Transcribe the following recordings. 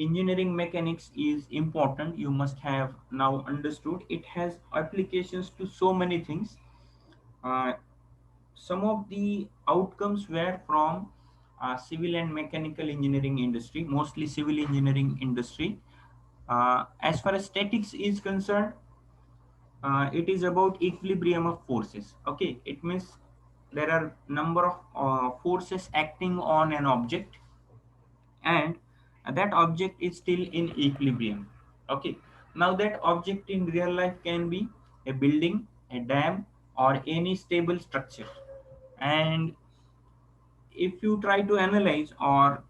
engineering mechanics is important, you must have now understood. It has applications to so many things. uh, some of the outcomes were from civil and mechanical engineering industry, mostly civil engineering industry. As far as statics is concerned, it is about equilibrium of forces. Okay, it means there are number of forces acting on an object, and that object is still in equilibrium. Okay, now that object in real life can be a building, a dam, or any stable structure. And if you try to analyze or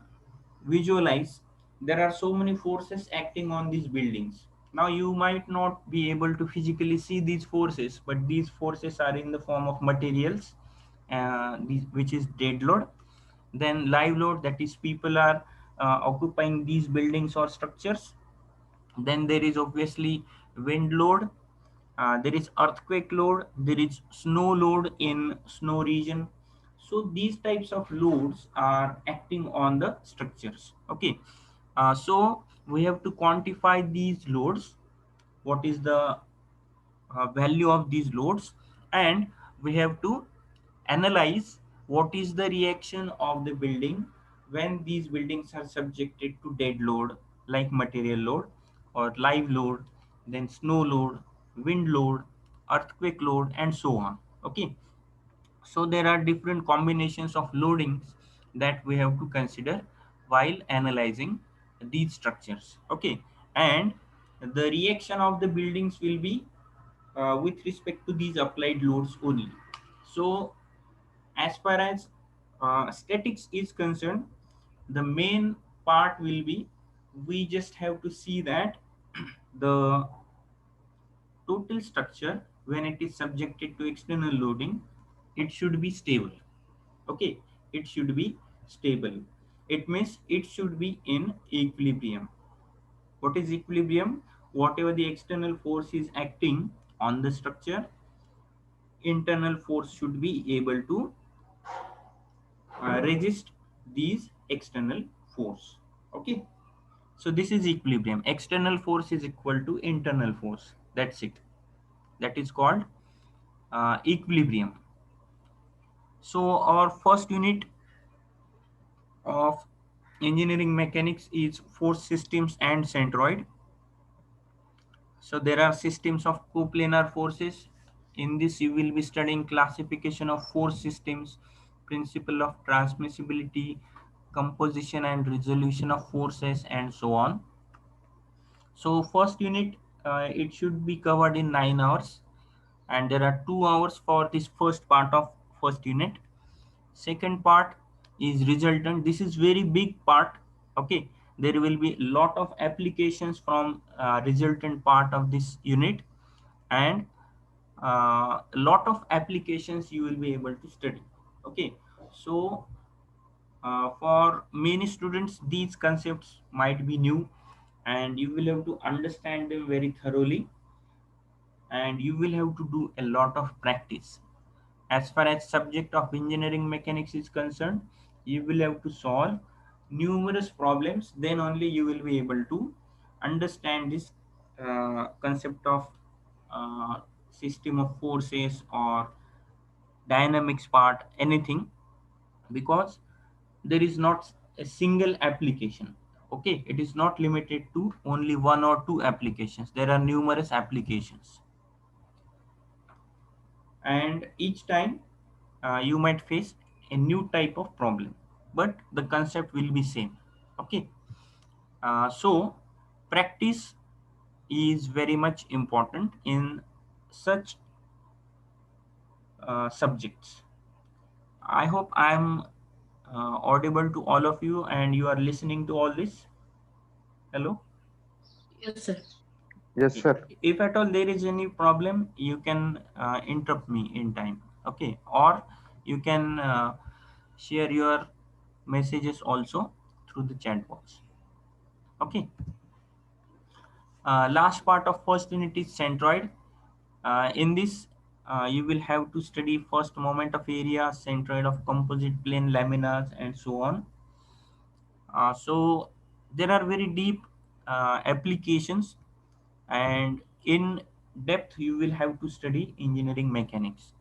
visualize, there are so many forces acting on these buildings. Now you might not be able to physically see these forces, but these forces are in the form of materials, which is dead load. Then live load, that is people are occupying these buildings or structures. Then there is obviously wind load, there is earthquake load, there is snow load in snow region. So these types of loads are acting on the structures. Okay, so we have to quantify these loads, what is the value of these loads, and we have to analyze what is the reaction of the building when these buildings are subjected to dead load, like material load or live load, then snow load, wind load, earthquake load, and so on. Okay, so there are different combinations of loadings that we have to consider while analyzing these structures. Okay, and the reaction of the buildings will be with respect to these applied loads only. So as far as statics is concerned, the main part will be, we just have to see that the total structure, when it is subjected to external loading, it should be stable. Okay, it should be stable. It means it should be in equilibrium. What is equilibrium? Whatever the external force is acting on the structure, internal force should be able to resist these external force. Okay, so this is equilibrium. External force is equal to internal force, that's it. That is called equilibrium. So our first unit of engineering mechanics is force systems and centroid. So there are systems of coplanar forces. In this you will be studying classification of force systems, principle of transmissibility, composition and resolution of forces, and so on. So first unit, it should be covered in 9 hours, and there are 2 hours for this first part of first unit. Second part is resultant. This is very big part. Okay, there will be a lot of applications from resultant part of this unit, and a lot of applications you will be able to study. Okay, so for many students these concepts might be new, and you will have to understand them very thoroughly, and you will have to do a lot of practice. As far as subject of engineering mechanics is concerned, you will have to solve numerous problems, then only you will be able to understand this concept of uh, system of forces or dynamics part, anything, because there is not a single application. Okay, it is not limited to only one or two applications, there are numerous applications, and each time you might face a new type of problem, but the concept will be same. Okay, so practice is very much important in such subjects. I hope I am audible to all of you and you are listening to all this. Hello. Yes, sir. Yes, sir. If at all there is any problem, you can interrupt me in time. Okay, or you can share your messages also through the chat box. Okay, last part of first unit is centroid. In this you will have to study first moment of area, centroid of composite plane, laminas, and so on. So there are very deep applications, and in depth you will have to study engineering mechanics.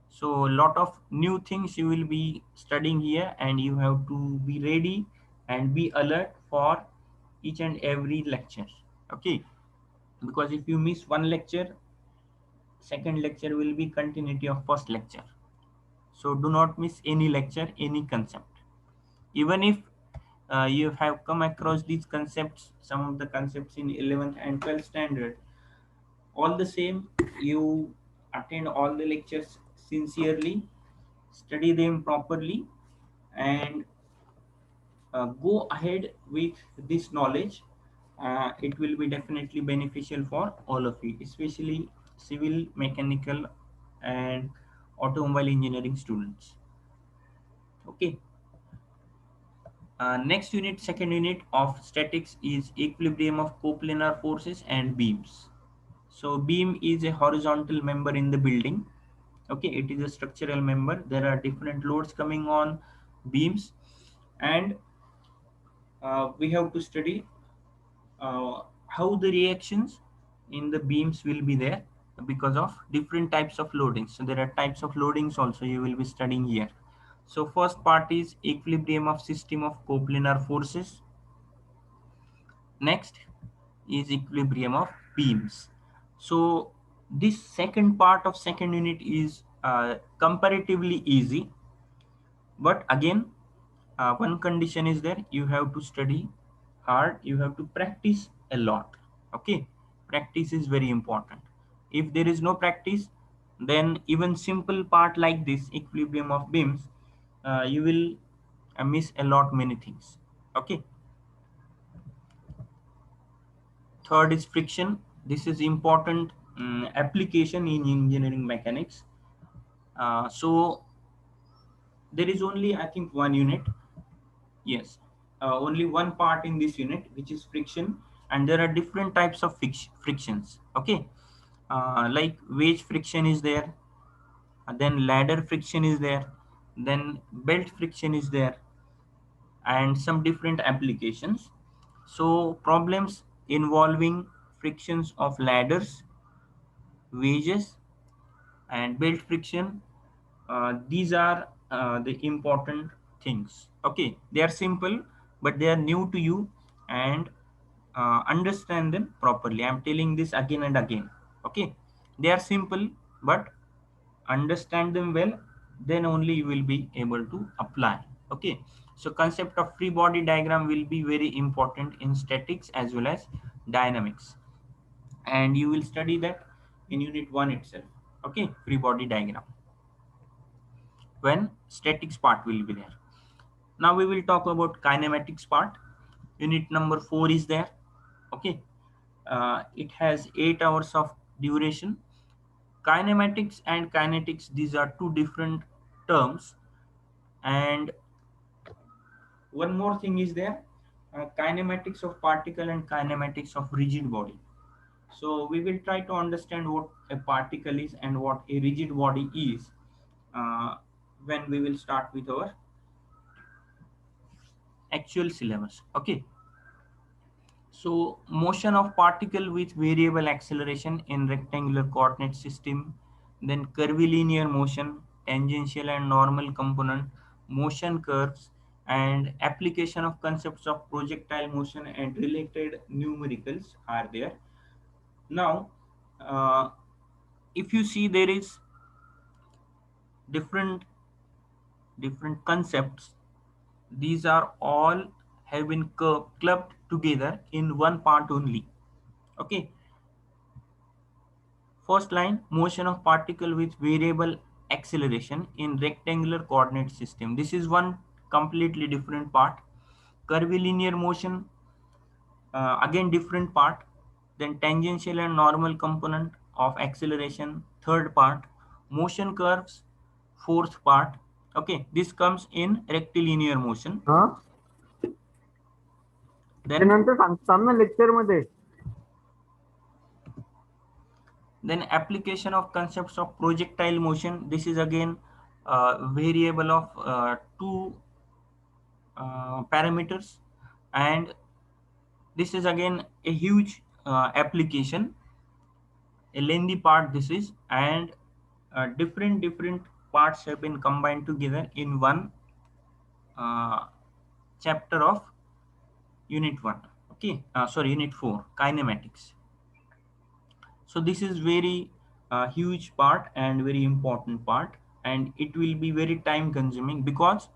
So a lot of new things you will be studying here, and you have to be ready and be alert for each and every lecture. Okay, because if you miss one lecture, second lecture will be continuity of first lecture. So do not miss any lecture, any concept. Even if you have come across these concepts, some of the concepts in 11th and 12th standard, all the same, you attend all the lectures sincerely, study them properly, and go ahead with this knowledge. It will be definitely beneficial for all of you, especially civil, mechanical, and automobile engineering students. Okay. Next unit, second unit of statics, is equilibrium of coplanar forces and beams. So beam is a horizontal member in the building. Okay, it is a structural member. There are different loads coming on beams, and we have to study how the reactions in the beams will be there because of different types of loadings. So there are types of loadings also you will be studying here. So first part is equilibrium of system of coplanar forces. Next is equilibrium of beams. So this second part of second unit is comparatively easy, but again, one condition is there: you have to study hard, you have to practice a lot. Okay, practice is very important. If there is no practice, then even simple part like this equilibrium of beams, you will miss a lot many things. Okay. Third is friction. This is important application in engineering mechanics. So there is only, I think, one unit. Yes, only one part in this unit, which is friction, and there are different types of frictions. Okay, like wedge friction is there, then ladder friction is there, then belt friction is there, and some different applications. So problems involving frictions of ladders, wedges, and belt friction, these are the important things. Okay, they are simple, but they are new to you, and understand them properly. I'm telling this again and again. Okay, they are simple, but understand them well, then only you will be able to apply. Okay, so concept of free body diagram will be very important in statics as well as dynamics, and you will study that in unit 1 itself. Okay, free body diagram when statics part will be there. Now we will talk about kinematics part. Unit number 4 is there. Okay, it has 8 hours of duration. Kinematics and kinetics, these are two different terms. And one more thing is there, kinematics of particle and kinematics of rigid body. So we will try to understand what a particle is and what a rigid body is uh, when we will start with our actual syllabus. Okay. So motion of particle with variable acceleration in rectangular coordinate system, then curvilinear motion, tangential and normal component, motion curves, and application of concepts of projectile motion and related numericals are there. Now, uh, if you see, there is different concepts. These are all have been clubbed together in one part only. Okay, first line, motion of particle with variable acceleration in rectangular coordinate system. This is one completely different part. Curvilinear motion, again different part. Then tangential and normal component of acceleration, third part. Motion curves, fourth part. Okay, this comes in rectilinear motion. हा ते Then नंतर सांगताना lecture मध्ये. application of concepts of projectile motion. This is again variable of two parameters, and This is again a huge application, a lengthy part this is, and different parts have been combined together in one uh, chapter of unit 1. Okay, sorry, unit 4, kinematics. So this is very huge part and very important part, and it will be very time consuming because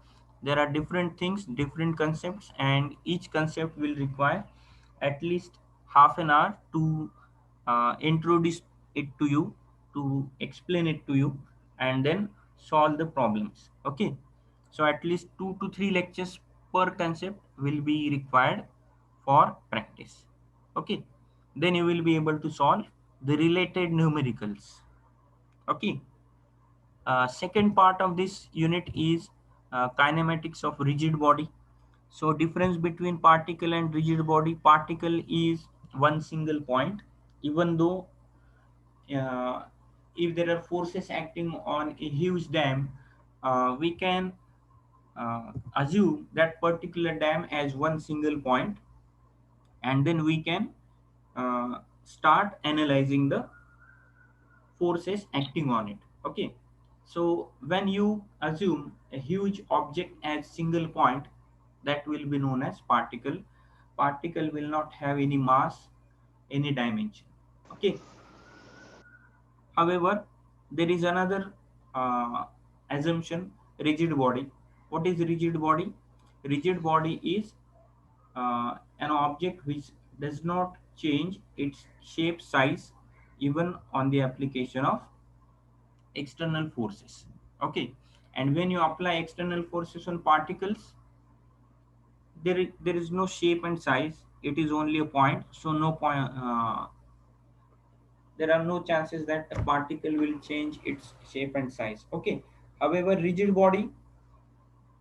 there are different things, different concepts, and each concept will require at least half an hour to introduce it to you, to explain it to you, and then solve the problems. Okay, so at least 2 to 3 lectures per concept will be required for practice. Okay, then you will be able to solve the related numericals. Okay, second part of this unit is kinematics of rigid body. So difference between particle and rigid body: particle is one single point. Even though uh, if there are forces acting on a huge dam, we can assume that particular dam as one single point, and then we can start analyzing the forces acting on it. Okay, so when you assume a huge object as single point, that will be known as particle. Particle will not have any mass, any dimension. Okay, however, there is another uh, assumption: rigid body. What is rigid body? Rigid body is an object which does not change its shape, size, even on the application of external forces. Okay, and when you apply external forces on particles, there is no shape and size. It is only a point, so no point. There are no chances that a particle will change its shape and size. Okay, however, rigid body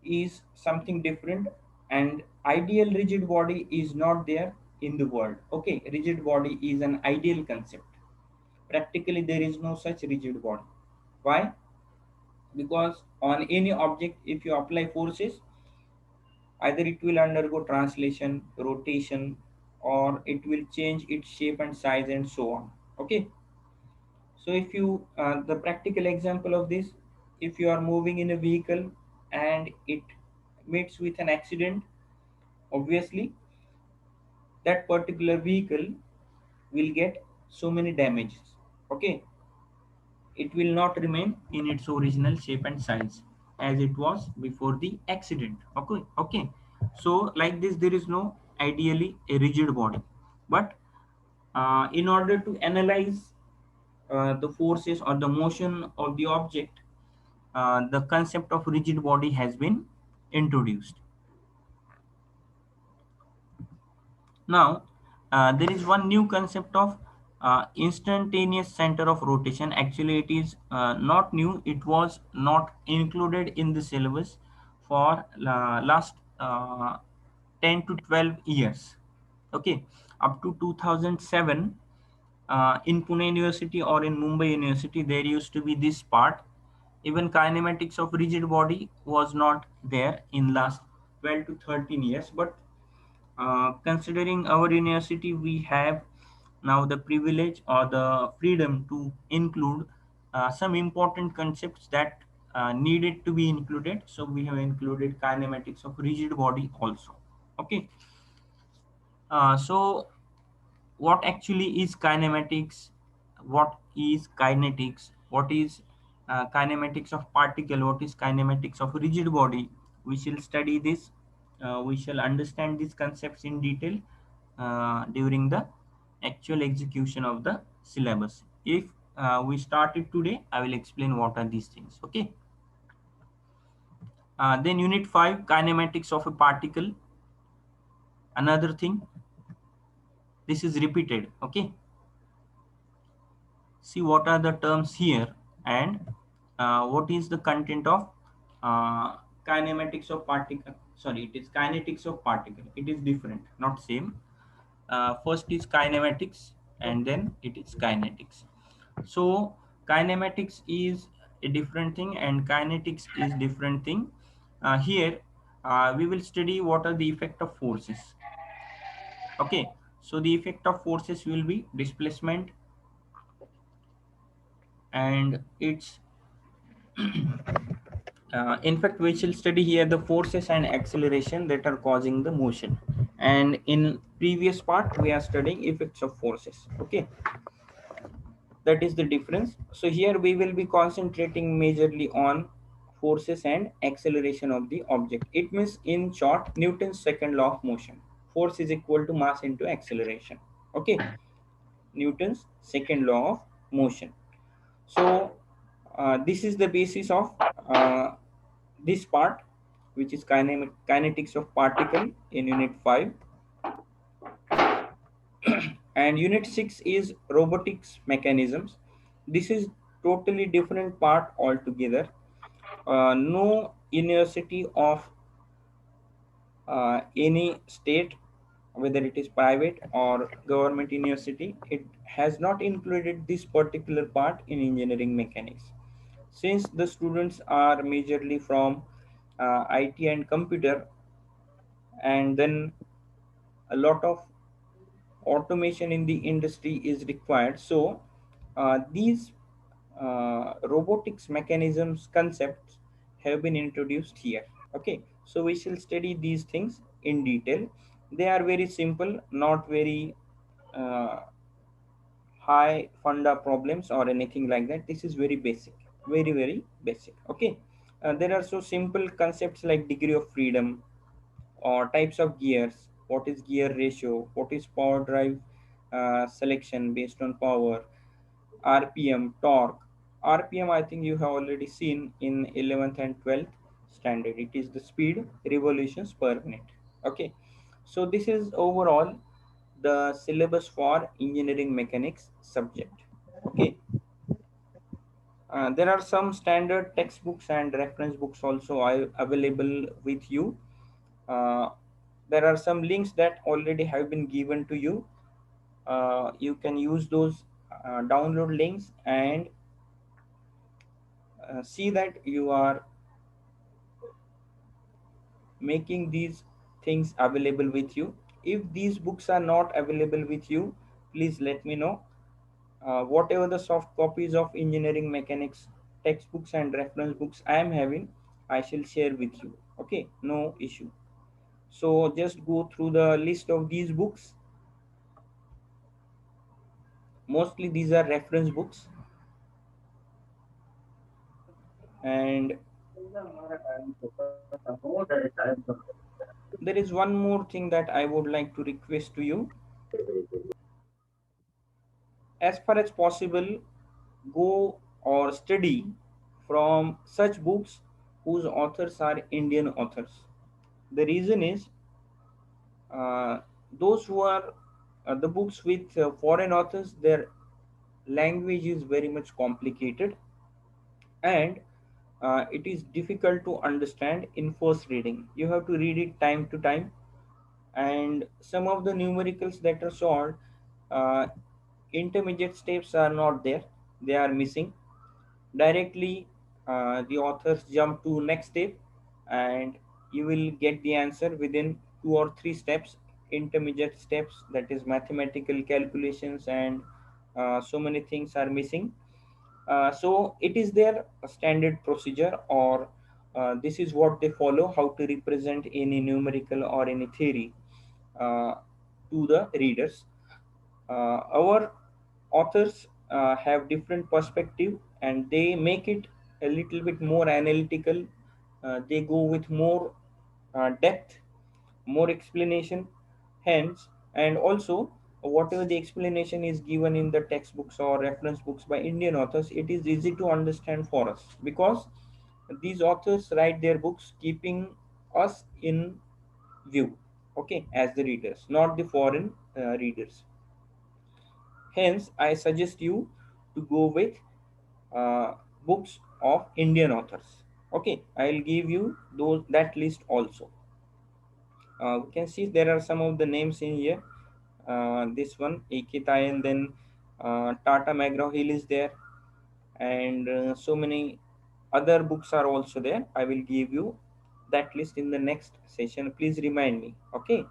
is something different, and ideal rigid body is not there in the world. Okay, rigid body is an ideal concept. Practically there is no such rigid body. Why? Because on any object, if you apply forces, either it will undergo translation, rotation, or it will change its shape and size and so on. Okay, so if you the practical example of this: if you are moving in a vehicle and it meets with an accident, obviously that particular vehicle will get so many damages. Okay, it will not remain in its original shape and size as it was before the accident. Okay, okay, so like this there is no ideally a rigid body. But in order to analyze the forces or the motion of the object, the concept of rigid body has been introduced. Now, there is one new concept of instantaneous center of rotation. Actually, it is not new. It was not included in the syllabus for last 10 to 12 years. Okay, up to 2007, in Pune University or in Mumbai University, there used to be this part. Even kinematics of rigid body was not there in last 12 to 13 years, but considering our university, we have now the privilege or the freedom to include some important concepts that needed to be included. So we have included kinematics of rigid body also. Okay, so what actually is kinematics? What is kinetics? What is kinematics of particle? What is kinematics of rigid body? We shall study this. We shall understand these concepts in detail during the actual execution of the syllabus. If we start it today, I will explain what are these things. Okay, then unit 5, kinematics of a particle. Another thing, this is repeated. Okay, see what are the terms here, and what is the content of uh, kinematics of particle. Sorry, it is kinetics of particle. It is different, not same. First is kinematics, and then it is kinetics. So kinematics is a different thing and kinetics is different thing. Here we will study what are the effect of forces. Okay, so the effect of forces will be displacement, and it's in fact we shall study here the forces and acceleration that are causing the motion, and in previous part we are studying effects of forces. Okay, that is the difference. So here we will be concentrating majorly on forces and acceleration of the object. It means, in short, Newton's second law of motion: force is equal to mass into acceleration. Okay, Newton's second law of motion. So this is the basis of uh, this part, which is kinetics of particle in unit 5, and unit 6 is robotics mechanisms. This is totally different part altogether. No university of any state, whether it is private or government university, it has not included this particular part in engineering mechanics. Since the students are majorly from IT and computer, and then a lot of automation in the industry is required, so these robotics mechanisms concepts have been introduced here. Okay, so we shall study these things in detail. They are very simple, not very uh, high funda problems or anything like that. This is very basic, very basic. Okay, there are so simple concepts like degree of freedom or types of gears, what is gear ratio, what is power drive selection based on power, RPM, torque. RPM, I think you have already seen in 11th and 12th standard. It is the speed revolutions per minute. Okay, so this is overall the syllabus for engineering mechanics subject. Okay, there are some standard textbooks and reference books also available with you. Uh, there are some links that already have been given to you. You can use those download links and see that you are making these things available with you. If these books are not available with you, please let me know. Whatever the soft copies of engineering mechanics textbooks and reference books I am having, I shall share with you. Okay, no issue. So just go through the list of these books. Mostly these are reference books, and there is one more thing that I would like to request to you. As far as possible, go or study from such books whose authors are Indian authors. The reason is, uh, those who are the books with foreign authors, their language is very much complicated, and it is difficult to understand in first reading. You have to read it time to time, and some of the numericals that are solved, uh, intermediate steps are not there, they are missing. Directly the authors jump to next step, and you will get the answer within 2 or 3 steps. Intermediate steps, that is mathematical calculations, and so many things are missing. So it is their standard procedure, or this is what they follow, how to represent any numerical or any theory uh, to the readers. Our authors have different perspective, and they make it a little bit more analytical. They go with more depth, more explanation, hence, and also whatever the explanation is given in the textbooks or reference books by Indian authors, it is easy to understand for us, because these authors write their books keeping us in view, okay, as the readers, not the foreign readers. Hence, I suggest you to go with uh, books of Indian authors. Okay, I'll give you those that list also. We can see there are some of the names in here. This one, Ekitai, and then Tata McGraw Hill is there, and so many other books are also there. I will give you that list in the next session. Please remind me. Okay.